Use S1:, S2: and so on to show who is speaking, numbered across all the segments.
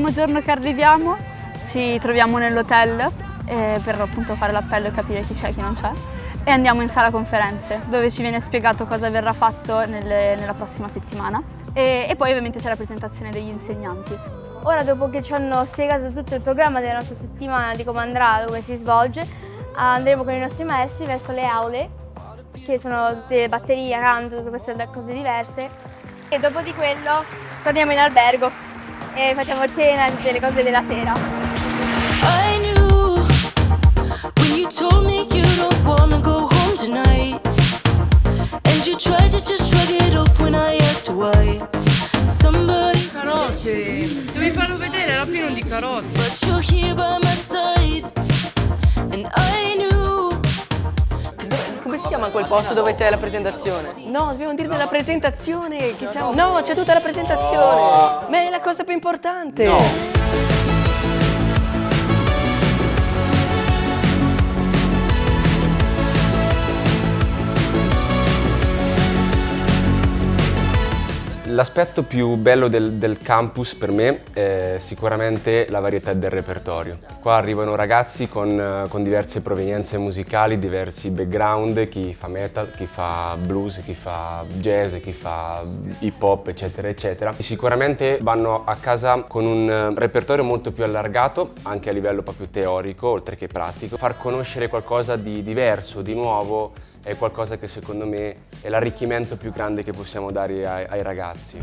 S1: primo giorno che arriviamo ci troviamo nell'hotel per appunto fare l'appello e capire chi c'è e chi non c'è, e andiamo in sala conferenze dove ci viene spiegato cosa verrà fatto nella prossima settimana e poi ovviamente c'è la presentazione degli insegnanti.
S2: Ora, dopo che ci hanno spiegato tutto il programma della nostra settimana, di come andrà, come si svolge, andremo con i nostri maestri verso le aule, che sono tutte batterie, canto, tutte queste cose diverse, e dopo di quello torniamo in albergo e facciamo cena e tutte le cose della sera.
S3: I knew when you told me you don't wanna go home tonight, and you tried to just shrug it off when I asked why. Somebody
S4: carote, devi farlo vedere, era pieno di carote.
S3: But you're here by my side, and I knew.
S5: Come si chiama quel posto dove c'è la presentazione? No, dobbiamo dire della presentazione. Che c'è... No, c'è tutta la presentazione. Ma è la cosa più importante.
S6: No. L'aspetto più bello del campus per me è sicuramente la varietà del repertorio. Qua arrivano ragazzi con diverse provenienze musicali, diversi background, chi fa metal, chi fa blues, chi fa jazz, chi fa hip hop, eccetera, eccetera. E sicuramente vanno a casa con un repertorio molto più allargato, anche a livello proprio teorico, oltre che pratico. Far conoscere qualcosa di diverso, di nuovo, è qualcosa che secondo me è l'arricchimento più grande che possiamo dare ai ragazzi.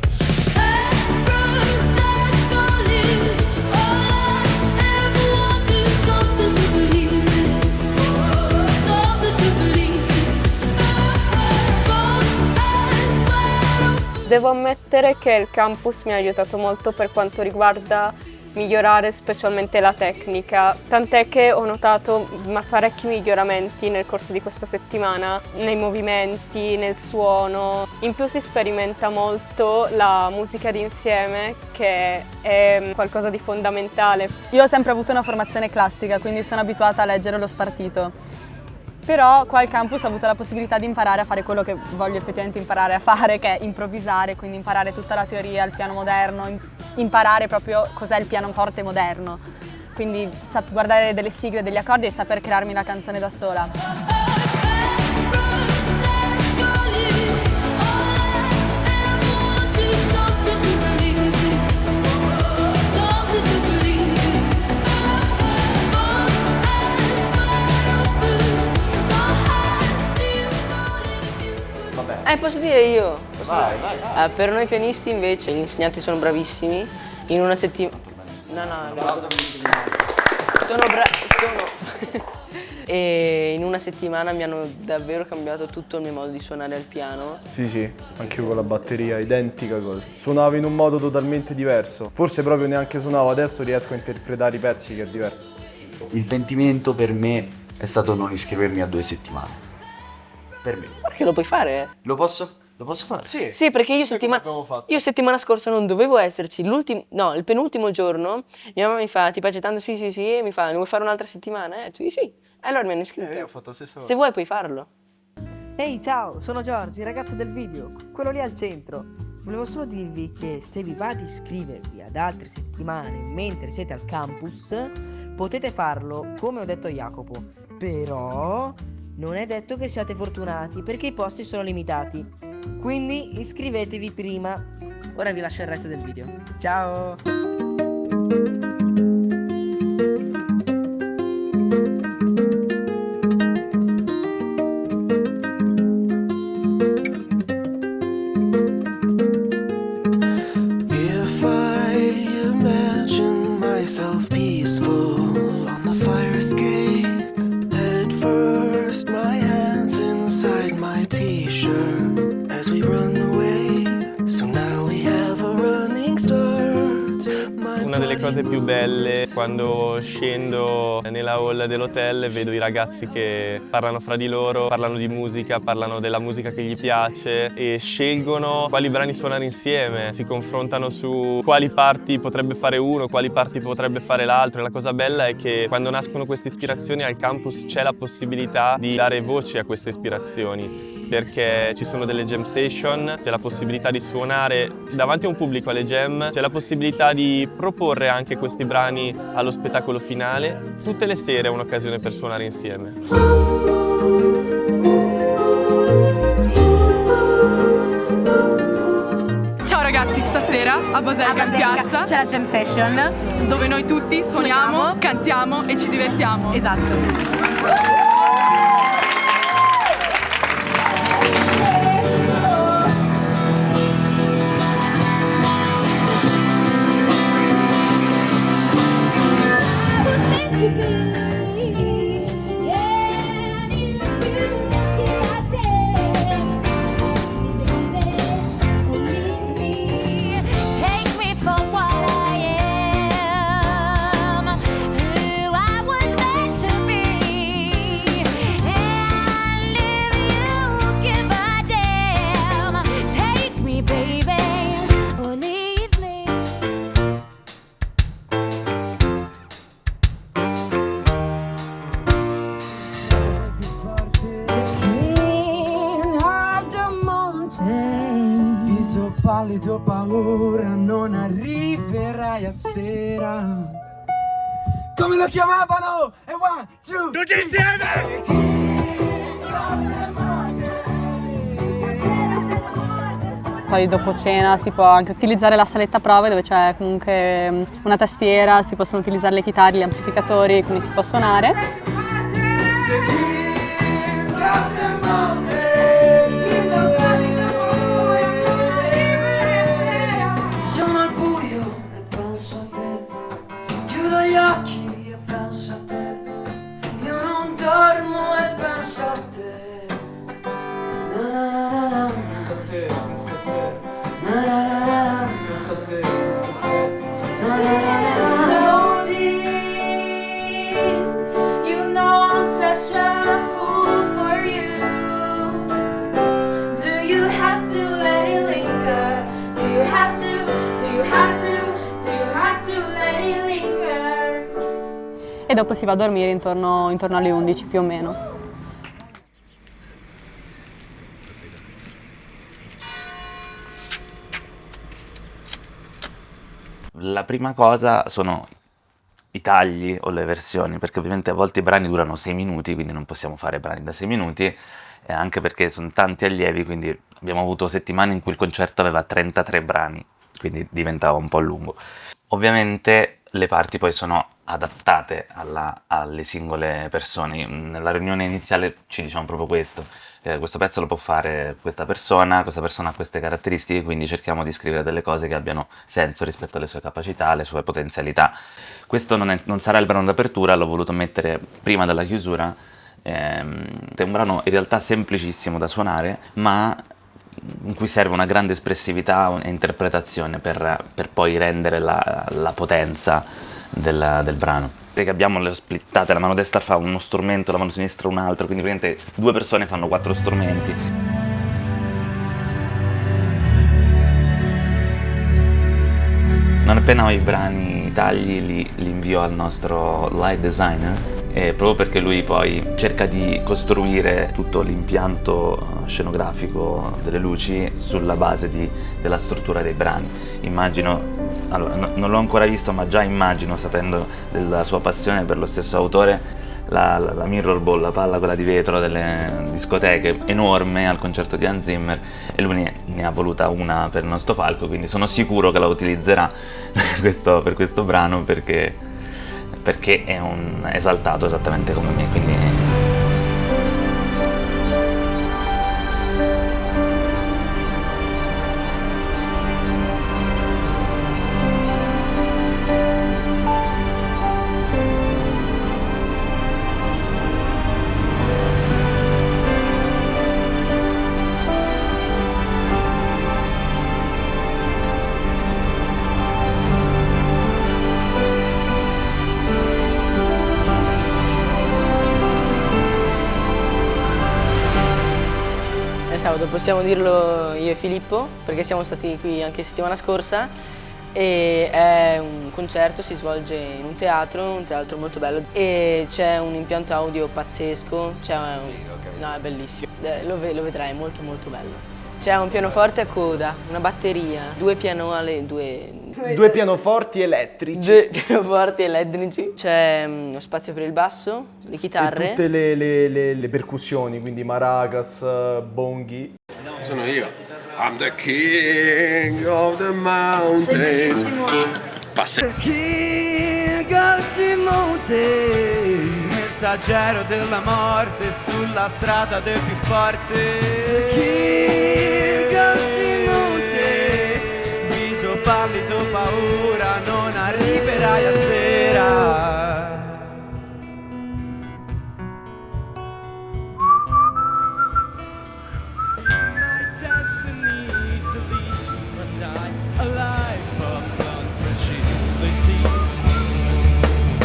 S7: Devo ammettere che il campus mi ha aiutato molto per quanto riguarda migliorare specialmente la tecnica, tant'è che ho notato parecchi miglioramenti nel corso di questa settimana, nei movimenti, nel suono. In più si sperimenta molto la musica d'insieme, che è qualcosa di fondamentale.
S8: Io ho sempre avuto una formazione classica, quindi sono abituata a leggere lo spartito. Però qua al campus ho avuto la possibilità di imparare a fare quello che voglio effettivamente imparare a fare, che è improvvisare, quindi imparare tutta la teoria, il piano moderno, imparare proprio cos'è il pianoforte moderno. Quindi guardare delle sigle, degli accordi e saper crearmi la canzone da sola.
S5: Posso dire io?
S6: Vai.
S5: Per noi pianisti invece gli insegnanti sono bravissimi. In una settimana... E in una settimana mi hanno davvero cambiato tutto il mio modo di suonare al piano.
S9: Sì, anche io con la batteria, identica cosa. Suonavo in un modo totalmente diverso. Forse proprio neanche suonavo, adesso riesco a interpretare i pezzi, che è diverso.
S10: Il pentimento per me è stato non iscrivermi a 2 settimane. Per me.
S5: Perché lo puoi fare?
S10: Lo posso fare?
S5: Sì, perché io settimana scorsa non dovevo esserci. Il penultimo giorno mia mamma mi fa: ti piace tanto? Sì, e mi fa: ne vuoi fare un'altra settimana? Sì. E allora mi hanno iscritto.
S9: Io ho fatto la stessa cosa.
S5: Se vuoi puoi farlo.
S11: Ehi, ciao, sono Giorgi, il ragazzo del video, quello lì al centro. Volevo solo dirvi che se vi va di iscrivervi ad altre settimane mentre siete al campus, potete farlo come ho detto a Jacopo. Però non è detto che siate fortunati, perché i posti sono limitati. Quindi iscrivetevi prima. Ora vi lascio il resto del video. Ciao!
S3: If I imagine myself peaceful on the fire escape, head first, my hands inside my t-shirt as we run away. So now we have a running start.
S12: Una delle cose più belle quando scendo nella hall dell'hotel e vedo i ragazzi che parlano fra di loro, parlano di musica, parlano della musica che gli piace e scelgono quali brani suonare insieme, si confrontano su quali parti potrebbe fare uno, quali parti potrebbe fare l'altro. E la cosa bella è che quando nascono queste ispirazioni al campus c'è la possibilità di dare voce a queste ispirazioni. perché ci sono delle jam session, c'è la possibilità di suonare davanti a un pubblico alle jam, c'è la possibilità di proporre anche questi brani allo spettacolo finale. Tutte le sere è un'occasione per suonare insieme.
S13: Ciao ragazzi, stasera a Baselga in piazza c'è la jam session dove noi tutti suoniamo, cantiamo e ci divertiamo. Esatto.
S3: Pallido paura, non arriverai a sera. Come lo chiamavano? E one, two, tutti insieme!
S8: Poi dopo cena si può anche utilizzare la saletta prove dove c'è comunque una tastiera, si possono utilizzare le chitarre, gli amplificatori, quindi si può suonare. E dopo si va a dormire intorno alle 11 più o meno.
S14: La prima cosa sono i tagli o le versioni, perché ovviamente a volte i brani durano 6 minuti, quindi non possiamo fare brani da 6 minuti, e anche perché sono tanti allievi, quindi abbiamo avuto settimane in cui il concerto aveva 33 brani, quindi diventava un po' lungo. Ovviamente le parti poi sono adattate alle singole persone. Nella riunione iniziale ci diciamo proprio questo. Questo pezzo lo può fare questa persona ha queste caratteristiche, quindi cerchiamo di scrivere delle cose che abbiano senso rispetto alle sue capacità, alle sue potenzialità. Questo non sarà il brano d'apertura, l'ho voluto mettere prima della chiusura. È un brano in realtà semplicissimo da suonare, ma in cui serve una grande espressività e interpretazione per poi rendere la potenza del brano. Perché abbiamo le splittate, la mano destra fa uno strumento, la mano sinistra un altro, quindi praticamente 2 persone fanno 4 strumenti. Non appena ho i brani, i tagli, li invio al nostro light designer, proprio perché lui poi cerca di costruire tutto l'impianto scenografico delle luci sulla base della struttura dei brani. Immagino, allora, non l'ho ancora visto, ma già immagino, sapendo della sua passione per lo stesso autore, la mirror ball, la palla quella di vetro delle discoteche, enorme al concerto di Hans Zimmer, e lui ne ha voluta una per il nostro palco, quindi sono sicuro che la utilizzerà per questo brano, perché è un esaltato esattamente come me, quindi...
S5: Sabato, possiamo dirlo io e Filippo, perché siamo stati qui anche settimana scorsa, e è un concerto, si svolge in un teatro molto bello e c'è un impianto audio pazzesco, no, è bellissimo, lo vedrai, è molto molto bello. C'è un pianoforte a coda, una batteria, due
S9: pianoforti elettrici.
S5: Due pianoforti elettrici. C'è uno spazio per il basso, le chitarre.
S9: E tutte le percussioni, quindi maracas, bonghi.
S15: Sono io. I'm the king of the mountain.
S3: King of the mountain. Messaggero della morte sulla strada del più forte. King of the mountain. Viso pallido, paura, non arriverai a sera.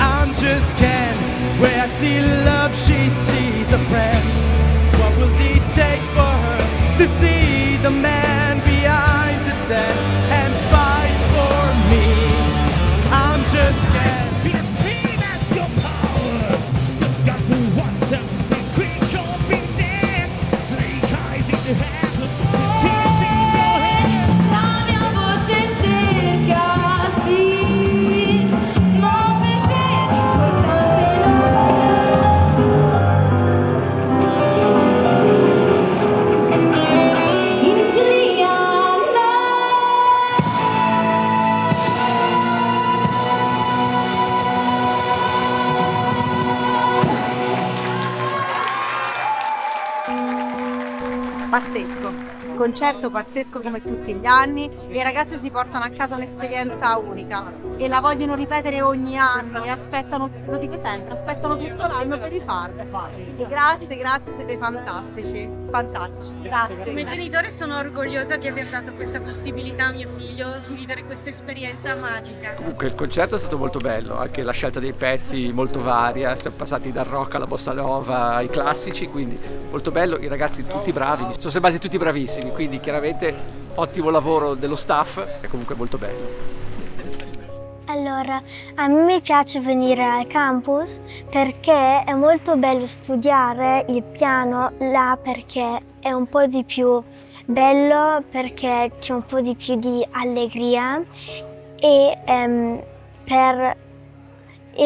S3: I'm just Ken, where I see love, she sees a friend. What will it take for her to see the man behind the tent and fight for me? I'm just Ken. That's your power. You've got to watch them be quick or be dead. Snake eyes in the head. Tears in your head. La mia voce cerca, sì, ma per te importante non c'è. In teoria
S16: Pazzesco, concerto pazzesco come tutti gli anni e i ragazzi si portano a casa un'esperienza unica e la vogliono ripetere ogni anno e aspettano, lo dico sempre, aspettano tutto l'anno per rifarla. E grazie, siete fantastici, grazie.
S17: Come genitore sono orgogliosa di aver dato questa possibilità a mio figlio di vivere questa esperienza magica.
S18: Comunque il concerto è stato molto bello, anche la scelta dei pezzi molto varia, siamo passati dal rock alla bossa nova ai classici, quindi molto bello, i ragazzi tutti bravi, sono sembrati tutti bravissimi, quindi chiaramente ottimo lavoro dello staff, è comunque molto bello.
S19: Allora, a me mi piace venire al campus perché è molto bello studiare il piano là, perché è un po' di più bello, perché c'è un po' di più di allegria e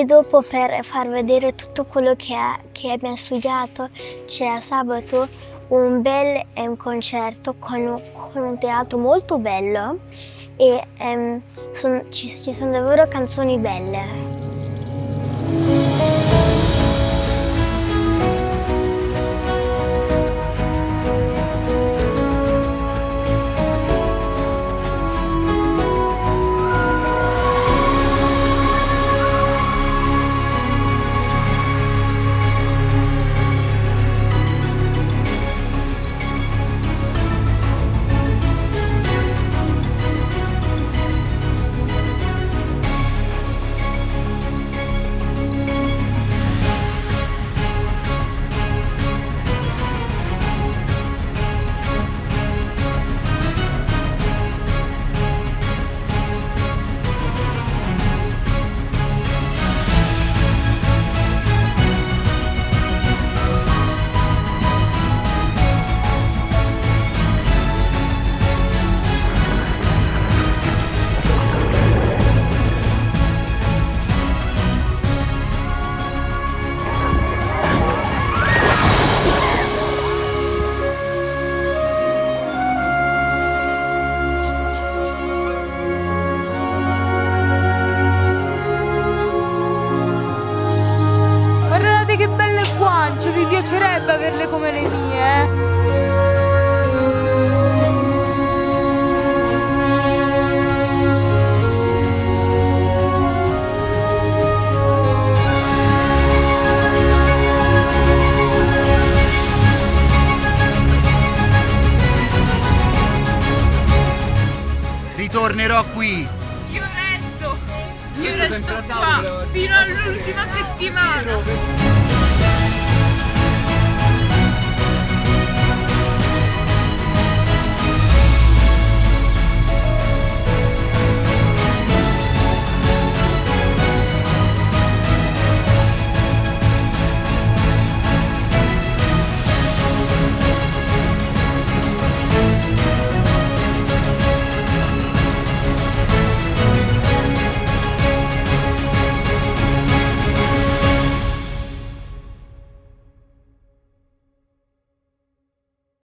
S19: dopo per far vedere tutto quello che abbiamo studiato c'è a sabato un bel concerto con un teatro molto bello e ci sono davvero canzoni belle.
S17: Che belle guance, vi piacerebbe averle come le mie?
S10: Ritornerò qui.
S17: Io resto qua fino all'ultima settimana.